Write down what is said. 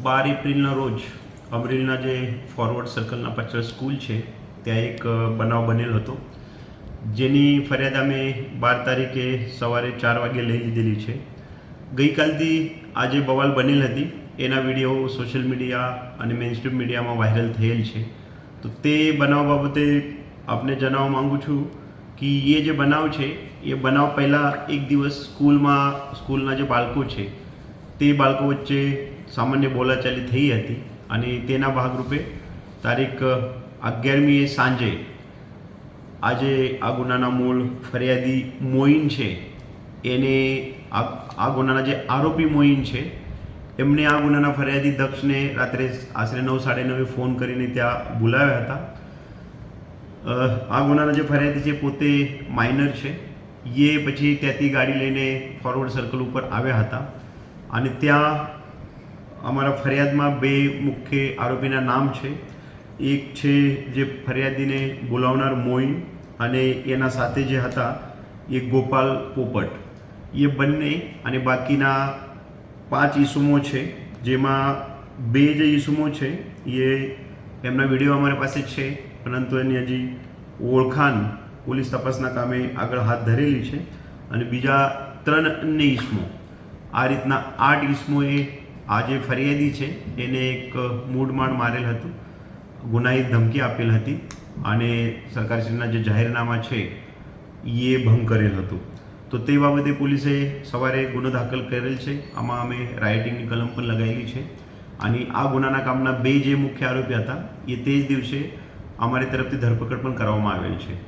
12 એપ્રિલના રોજ અમરેલીના જે ફોરવર્ડ સર્કલના પાછળ સ્કૂલ છે ત્યાં એક બનાવ બનેલ હતો, જેની ફરિયાદ અમે 12 તારીખે સવારે 4 વાગે લઈ લીધેલી છે. ગઈકાલથી આ જે બવાલ બનેલ હતી એના વિડીયો સોશિયલ મીડિયા અને મેઇનસ્ટ્રીમ મીડિયામાં વાયરલ થયેલ છે. તો તે બનાવ બાબતે આપને જણાવવા માગું છું કે એ જે બનાવ છે એ બનાવ પહેલાં એક દિવસ સ્કૂલના જે બાળકો છે તે બાળકો વચ્ચે સામાન્ય બોલાચાલી થઈ હતી અને તેના ભાગરૂપે તારીખ 11મીએ સાંજે આજે આ ગુનાના મૂળ ફરિયાદી મોઇન છે એને આ ગુનાના જે આરોપી મોઇન છે એમને આ ગુનાના ફરિયાદી દક્ષને રાત્રે આશરે 9:30 ફોન કરીને ત્યાં બોલાવ્યા હતા. આ ગુનાના જે ફરિયાદી છે પોતે માઇનર છે. એ પછી ત્યાંથી ગાડી લઈને ફોરવર્ડ સર્કલ ઉપર આવ્યા હતા અને ત્યાં અમારા ફરિયાદમાં 2 મુખ્ય આરોપીના નામ છે. એક છે જે ફરિયાદીને બોલાવનાર મોઇન અને એના સાથે જે હતા એ ગોપાલ પોપટ. એ બંને અને બાકીના 5 ઈસમો છે, જેમાં 2 જે ઈસમો છે એ એમના વિડીયો અમારી પાસે છે, પરંતુ એની હજી ઓળખાણ પોલીસ તપાસના કામે આગળ હાથ ધરેલી છે. અને બીજા 3 અન્ય ઈસમો, આ રીતના 8 ઈસમોએ આ જે ફરિયાદી છે એને એક મૂઢમાડ મારેલ હતું, ગુનાહિત ધમકી આપેલ હતી અને સરકારશ્રીના જે જાહેરનામા છે એ ભંગ કરેલ હતું. તો તે બાબતે પોલીસે સવારે ગુનો દાખલ કરેલ છે. આમાં અમે રાઇટિંગની કલમ પણ લગાવેલી છે અને આ ગુનાના કામના 2 જે મુખ્ય આરોપી હતા એ તે જ દિવસે અમારી તરફથી ધરપકડ પણ કરવામાં આવેલ છે.